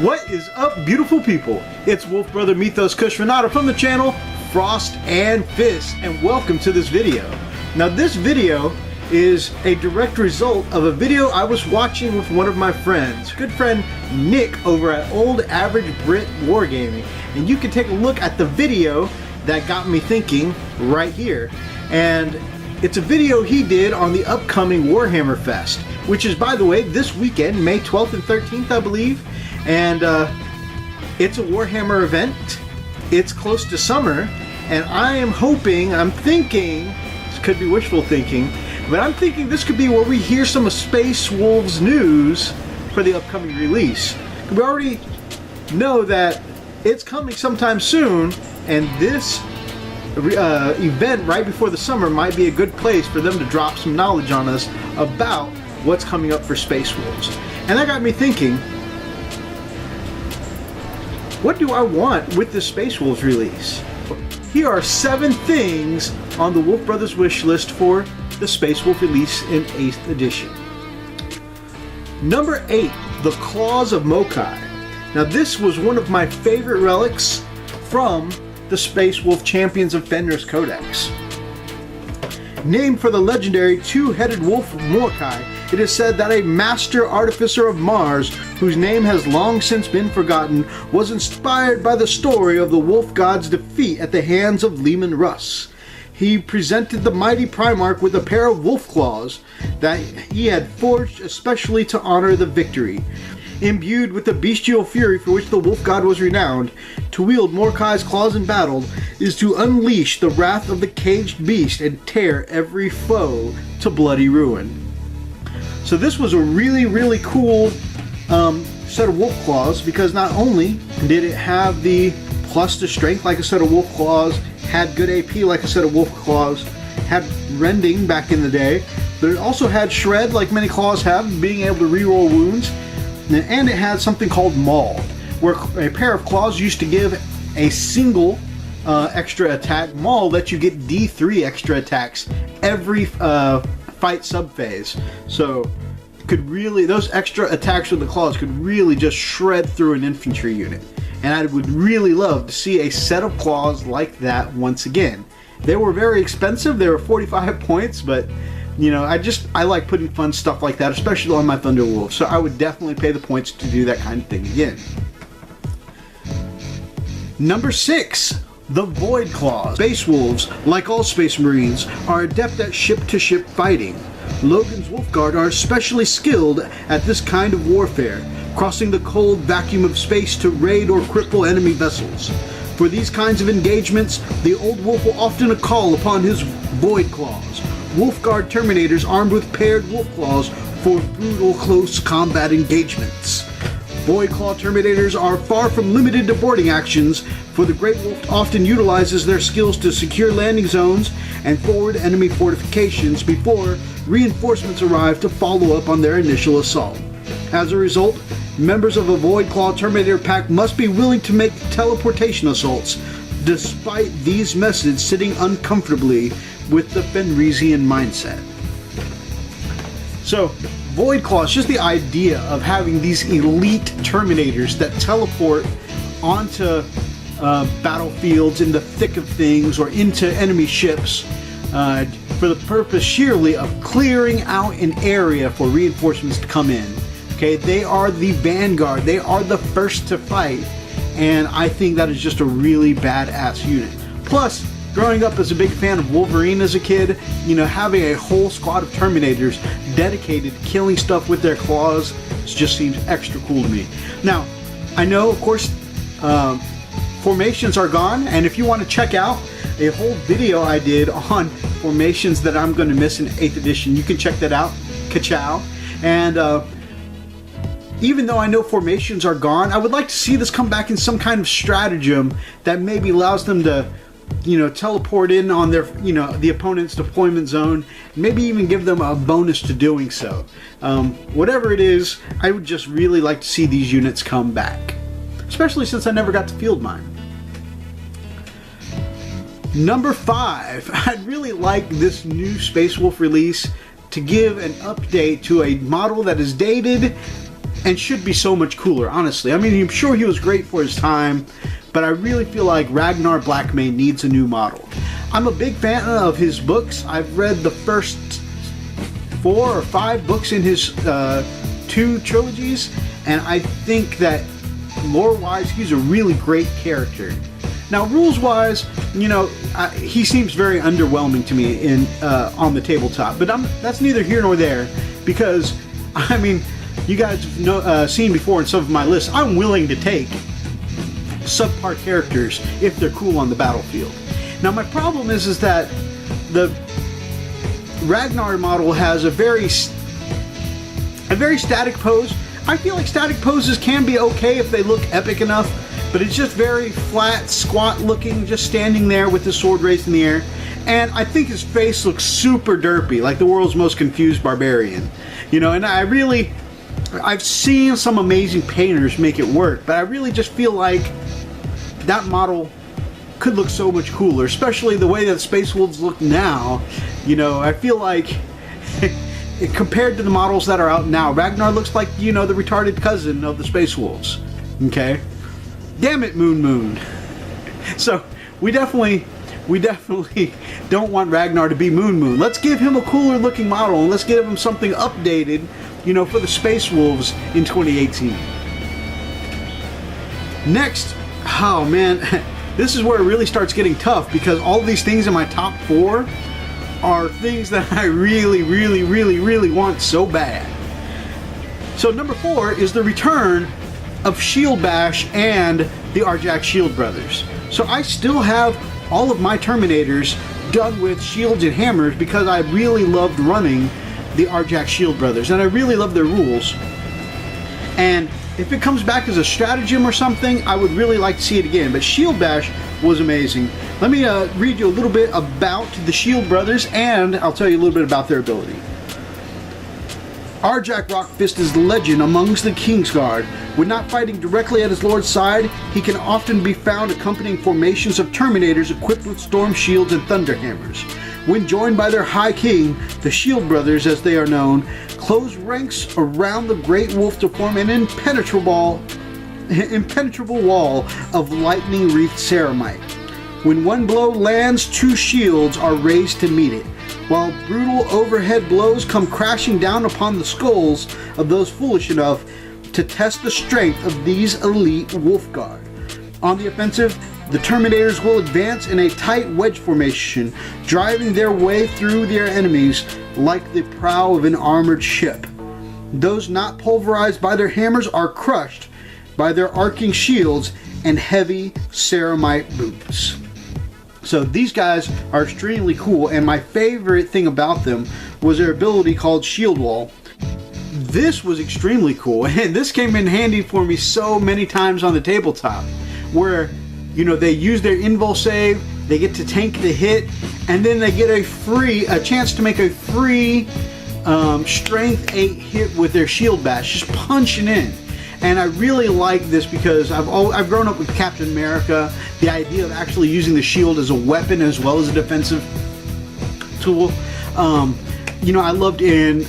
What is up, beautiful people? It's Wolfbrother Methos from the channel Frost and Fist, and welcome to this video. Now this video is a direct result of a video I was watching with one of my friends, good friend Nick over at Old Average Brit Wargaming, and you can take a look at the video that got me thinking right here. And it's a video he did on the upcoming Warhammer Fest, which is, by the way, this weekend, May 12th and 13th, I believe. And it's a Warhammer event. It's close to summer, and I am hoping, I'm thinking, this could be wishful thinking, but I'm thinking this could be where we hear some of Space Wolves news for the upcoming release. We already know that it's coming sometime soon, and this event right before the summer might be a good place for them to drop some knowledge on us about what's coming up for Space Wolves. And that got me thinking, what do I want with this Space Wolves release? Here are 7 things on the Wolfbrothers wish list for the Space Wolf release in 8th edition. Number 8, the Claws of Mocha. Now this was one of my favorite relics from the Space Wolf Champions of Fenris Codex. Named for the legendary two-headed wolf Mocha, it is said that a master artificer of Mars, whose name has long since been forgotten, was inspired by the story of the wolf god's defeat at the hands of Leman Russ. He presented the mighty Primarch with a pair of wolf claws that he had forged especially to honor the victory. Imbued with the bestial fury for which the wolf god was renowned, to wield Morkai's claws in battle is to unleash the wrath of the caged beast and tear every foe to bloody ruin. So this was a really cool set of wolf claws, because not only did it have the plus to strength like a set of wolf claws, had good AP like a set of wolf claws, had rending back in the day, but it also had shred like many claws have, being able to reroll wounds, and it had something called maul, where a pair of claws used to give a single extra attack. Maul lets you get D3 extra attacks every fight subphase. So could really, those extra attacks with the claws could really just shred through an infantry unit. And I would really love to see a set of claws like that once again. They were very expensive. They were 45 points, but you know, I like putting fun stuff like that, especially on my Thunderwolf. So I would definitely pay the points to do that kind of thing again. Number 6, the Void Claws. Space Wolves, like all Space Marines, are adept at ship-to-ship fighting. Logan's Wolf Guard are especially skilled at this kind of warfare, crossing the cold vacuum of space to raid or cripple enemy vessels. For these kinds of engagements, the Old Wolf will often call upon his Void Claws, Wolf Guard Terminators armed with paired Wolf Claws for brutal close combat engagements. Void Claw Terminators are far from limited to boarding actions, for the Great Wolf often utilizes their skills to secure landing zones and forward enemy fortifications before reinforcements arrive to follow up on their initial assault. As a result, members of a Void Claw Terminator pack must be willing to make teleportation assaults, despite these methods sitting uncomfortably with the Fenrisian mindset. So, Void Claws, just the idea of having these elite Terminators that teleport onto battlefields in the thick of things or into enemy ships for the purpose sheerly of clearing out an area for reinforcements to come in. Okay, they are the vanguard, they are the first to fight, and I think that is just a really badass unit. Plus, growing up as a big fan of Wolverine as a kid, you know, having a whole squad of Terminators dedicated to killing stuff with their claws just seems extra cool to me. Now, I know, of course, formations are gone, and if you want to check out a whole video I did on formations that I'm going to miss in 8th edition, you can check that out. Ka-chow. And even though I know formations are gone, I would like to see this come back in some kind of stratagem that maybe allows them to, you know, teleport in on their, you know, the opponent's deployment zone, maybe even give them a bonus to doing so. Whatever it is, I would just really like to see these units come back, especially since I never got to field mine. Number 5, I'd really like this new Space Wolf release to give an update to a model that is dated and should be so much cooler, honestly. I mean, I'm sure he was great for his time, but I really feel like Ragnar Blackmane needs a new model. I'm a big fan of his books. I've read the first 4 or 5 books in his 2 trilogies, and I think that lore-wise, he's a really great character. Now, rules-wise, you know, he seems very underwhelming to me in on the tabletop, but that's neither here nor there, because, I mean, you guys know, seen before in some of my lists, I'm willing to take subpar characters if they're cool on the battlefield. Now, my problem is that the Ragnar model has a very static pose. I feel like static poses can be okay if they look epic enough, but it's just very flat, squat looking, just standing there with his sword raised in the air. And I think his face looks super derpy, like the world's most confused barbarian. You know, and I've seen some amazing painters make it work, but I really just feel like that model could look so much cooler, especially the way that Space Wolves look now. You know, I feel like compared to the models that are out now, Ragnar looks like, you know, the retarded cousin of the Space Wolves. Okay? Damn it, Moon. So, we definitely don't want Ragnar to be Moon. Let's give him a cooler looking model, and let's give him something updated, you know, for the Space Wolves in 2018. Next, oh man, this is where it really starts getting tough, because all these things in my top 4 are things that I really want so bad. So number 4 is the return of Shield Bash and the Arjak Shield Brothers. So I still have all of my Terminators done with shields and hammers because I really loved running the Arjak Shield Brothers, and I really love their rules. And if it comes back as a stratagem or something, I would really like to see it again. But Shield Bash was amazing. Let me read you a little bit about the Shield Brothers, and I'll tell you a little bit about their ability. Arjak Rockfist is legend amongst the Kingsguard. When not fighting directly at his lord's side, he can often be found accompanying formations of Terminators equipped with storm shields and thunder hammers. When joined by their High King, the Shield Brothers as they are known, close ranks around the Great Wolf to form an impenetrable wall of lightning-wreathed ceramite. When one blow lands, 2 shields are raised to meet it, while brutal overhead blows come crashing down upon the skulls of those foolish enough to test the strength of these elite Wolf Guard. On the offensive, the Terminators will advance in a tight wedge formation, driving their way through their enemies like the prow of an armored ship. Those not pulverized by their hammers are crushed by their arcing shields and heavy ceramite boots. So these guys are extremely cool, and my favorite thing about them was their ability called Shield Wall. This was extremely cool, and this came in handy for me so many times on the tabletop, where, you know, they use their invul save, they get to tank the hit, and then they get a chance to make a free strength 8 hit with their Shield Bash, just punching in. And I really like this because I've grown up with Captain America, the idea of actually using the shield as a weapon as well as a defensive tool. You know, I loved in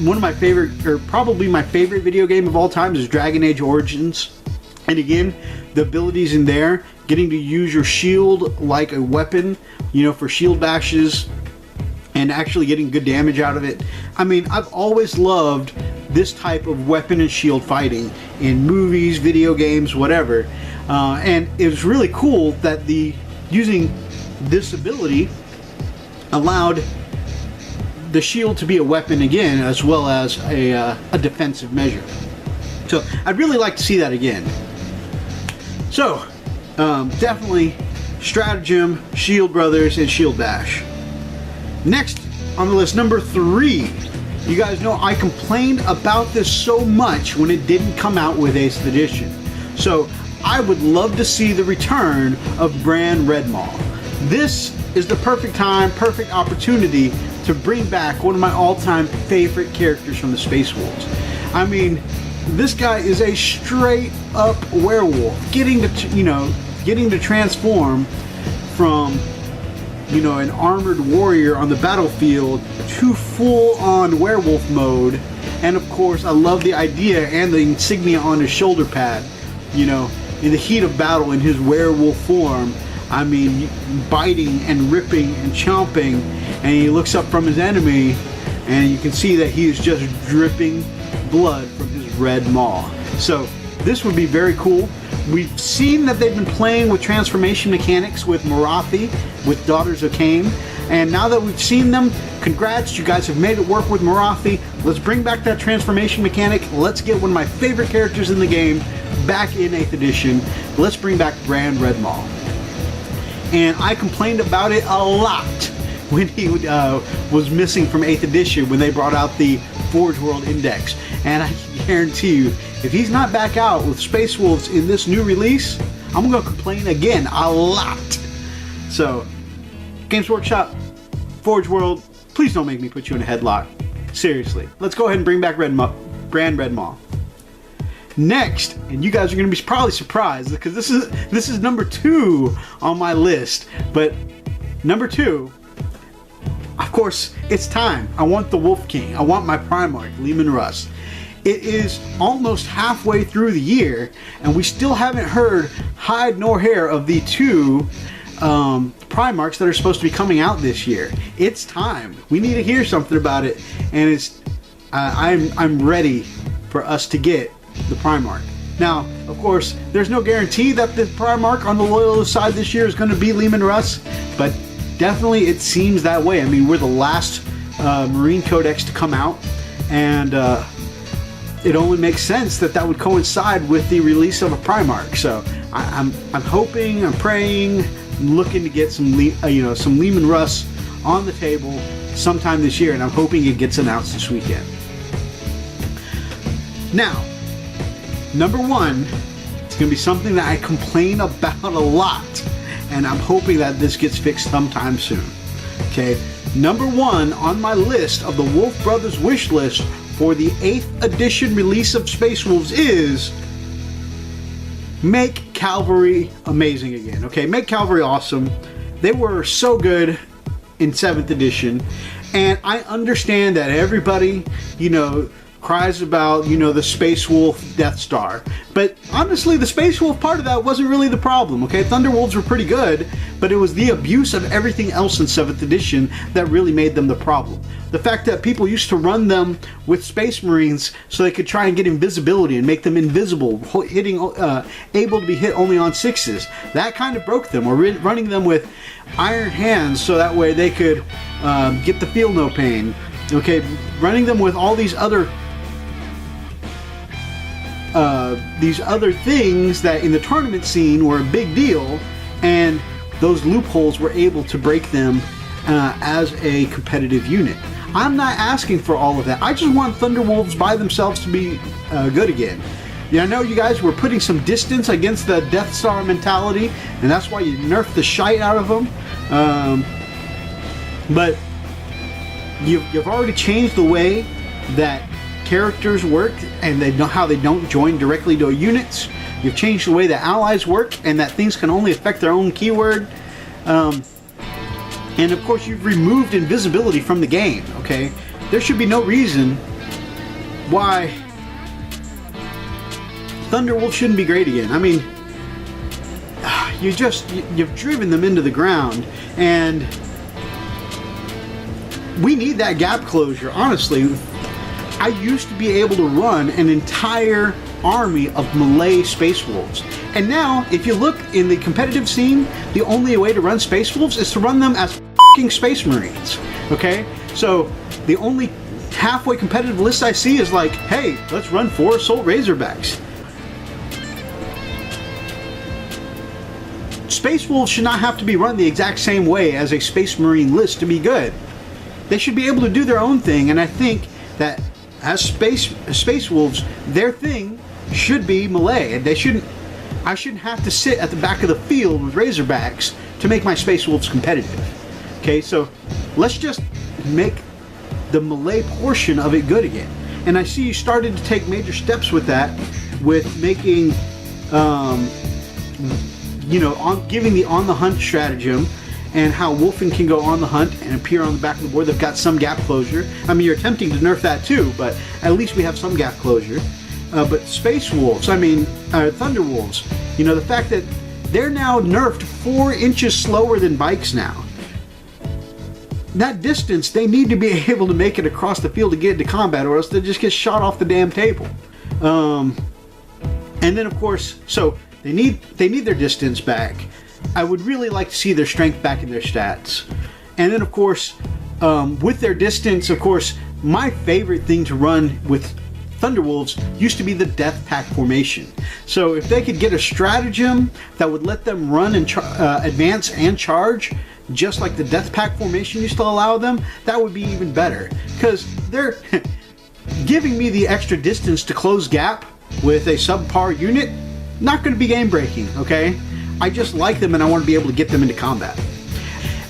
one of my favorite, or probably my favorite video game of all time is Dragon Age Origins. And again, the abilities in there, getting to use your shield like a weapon, you know, for shield bashes and actually getting good damage out of it. I mean, I've always loved this type of weapon and shield fighting in movies, video games, whatever. And it was really cool that using this ability allowed the shield to be a weapon again, as well as a defensive measure. So I'd really like to see that again. So definitely stratagem, Shield Brothers, and Shield Bash. Next on the list, number 3. You guys know I complained about this so much when it didn't come out with 8th edition. So I would love to see the return of Bran Redmaw. This is the perfect time, perfect opportunity to bring back one of my all-time favorite characters from the Space Wolves. I mean, this guy is a straight up werewolf, getting to transform from you know, an armored warrior on the battlefield to full-on werewolf mode. And of course, I love the idea and the insignia on his shoulder pad, you know, in the heat of battle in his werewolf form. I mean, biting and ripping and chomping, and he looks up from his enemy, and you can see that he is just dripping blood from his red maw. So this would be very cool. We've seen that they've been playing with transformation mechanics with Morathi, with Daughters of Cain, and now that we've seen them, congrats, you guys have made it work with Morathi. Let's bring back that transformation mechanic. Let's get one of my favorite characters in the game back in 8th edition. Let's bring back Grand Red Maw. And I complained about it a lot when he was missing from 8th edition when they brought out the Forge World Index. And I can guarantee you, if he's not back out with Space Wolves in this new release, I'm going to complain again a lot. So, Games Workshop, Forge World, please don't make me put you in a headlock. Seriously, let's go ahead and bring back Grand Red Maw. Next, and you guys are going to be probably surprised because this is number 2 on my list, but number 2, of course, it's time. I want the Wolf King. I want my Primarch, Leman Russ. It is almost halfway through the year, and we still haven't heard hide nor hair of the 2 Primarchs that are supposed to be coming out this year. It's time. We need to hear something about it, and it's I'm ready for us to get the Primarch. Now, of course, there's no guarantee that the Primarch on the Loyalist side this year is going to be Leman Russ, but definitely it seems that way. I mean, we're the last Marine Codex to come out, and it only makes sense that that would coincide with the release of a Primarch. So I'm hoping, I'm praying, I'm looking to get some some Leman Russ on the table sometime this year, and I'm hoping it gets announced this weekend. Now, number 1, it's going to be something that I complain about a lot, and I'm hoping that this gets fixed sometime soon. Okay, number 1 on my list of the Wolfbrothers wish list for the 8th edition release of Space Wolves is make Cavalry amazing again. Okay, make Cavalry awesome. They were so good in 7th edition, and I understand that everybody, you know, cries about, you know, the Space Wolf Death Star. But honestly, the Space Wolf part of that wasn't really the problem, okay? Thunderwolves were pretty good, but it was the abuse of everything else in 7th edition that really made them the problem. The fact that people used to run them with Space Marines so they could try and get invisibility and make them invisible, able to be hit only on 6s. That kind of broke them. Or running them with Iron Hands so that way they could get the Feel No Pain. Okay, running them with all these other things that in the tournament scene were a big deal, and those loopholes were able to break them as a competitive unit. I'm not asking for all of that. I just want Thunderwolves by themselves to be good again. Yeah, I know you guys were putting some distance against the Death Star mentality, and that's why you nerfed the shite out of them. But you've already changed the way that characters work, and they know how they don't join directly to units. You've changed the way that allies work, and that things can only affect their own keyword. And of course, you've removed invisibility from the game. Okay, there should be no reason why Thunderwolf shouldn't be great again. I mean, you've driven them into the ground, and we need that gap closure. Honestly, I used to be able to run an entire army of melee Space Wolves. And now, if you look in the competitive scene, the only way to run Space Wolves is to run them as f***ing Space Marines. Okay? So, the only halfway competitive list I see is like, hey, let's run 4 Assault Razorbacks. Space Wolves should not have to be run the exact same way as a Space Marine list to be good. They should be able to do their own thing, and I think that as Space Wolves, their thing should be melee, and I shouldn't have to sit at the back of the field with Razorbacks to make my Space Wolves competitive. Okay, so let's just make the melee portion of it good again. And I see you started to take major steps with that, with making, giving the on the hunt stratagem, and how Wolfen can go on the hunt and appear on the back of the board. They've got some gap closure. I mean, you're attempting to nerf that too, but at least we have some gap closure. But Space Wolves, I mean, Thunder Wolves, you know, the fact that they're now nerfed 4 inches slower than bikes now. That distance, they need to be able to make it across the field to get into combat, or else they just get shot off the damn table. And then, of course, so they need their distance back. I would really like to see their strength back in their stats. And then, of course, with their distance, of course, my favorite thing to run with Thunderwolves used to be the Death Pack formation. So if they could get a stratagem that would let them run and advance and charge, just like the Death Pack formation used to allow them, that would be even better. Because they're giving me the extra distance to close gap with a subpar unit, not going to be game breaking, okay? I just like them and I want to be able to get them into combat.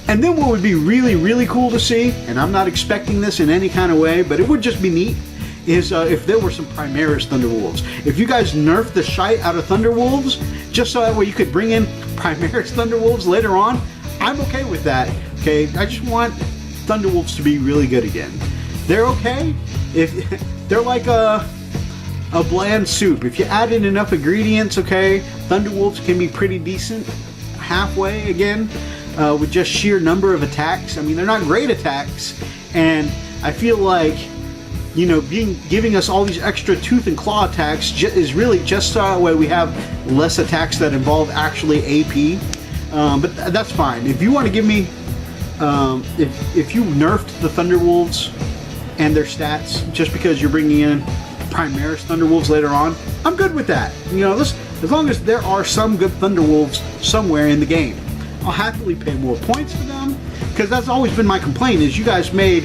And then what would be really, really cool to see, and I'm not expecting this in any kind of way, but it would just be neat, is if there were some Primaris Thunderwolves. If you guys nerfed the shite out of Thunderwolves, just so that way you could bring in Primaris Thunderwolves later on, I'm okay with that, okay? I just want Thunderwolves to be really good again. They're okay. If they're like a bland soup. If you add in enough ingredients, okay, Thunderwolves can be pretty decent halfway again, with just sheer number of attacks. I mean, they're not great attacks, and I feel like, you know, giving us all these extra tooth and claw attacks is really just so that way we have less attacks that involve actually AP. But that's fine. If you want to give me, if you nerfed the Thunderwolves and their stats just because you're bringing in Primaris Thunderwolves later on, I'm good with that. You know, as long as there are some good Thunderwolves somewhere in the game, I'll happily pay more points for them, because that's always been my complaint, is you guys made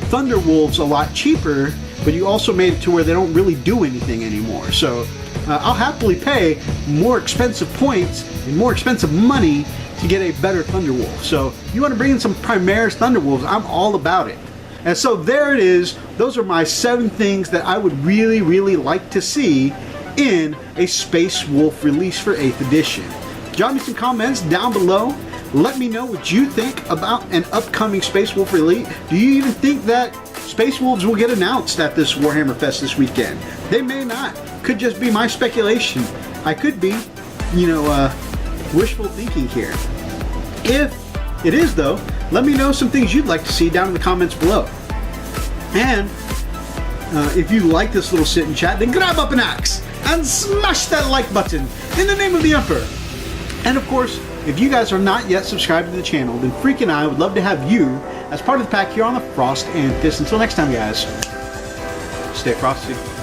Thunderwolves a lot cheaper, but you also made it to where they don't really do anything anymore. So I'll happily pay more expensive points and more expensive money to get a better Thunderwolf. So if you want to bring in some Primaris Thunderwolves, I'm all about it. And so there it is. Those are my 7 things that I would really, really like to see in a Space Wolf release for 8th edition. Drop me some comments down below. Let me know what you think about an upcoming Space Wolf release. Do you even think that Space Wolves will get announced at this Warhammer Fest this weekend? They may not. Could just be my speculation. I could be, you know, wishful thinking here. If it is, though, let me know some things you'd like to see down in the comments below. And if you like this little sit and chat, then grab up an axe and smash that like button in the name of the Emperor. And of course, if you guys are not yet subscribed to the channel, then freaking I would love to have you as part of the pack here on the Frost and Fist. Until next time, guys, stay frosty.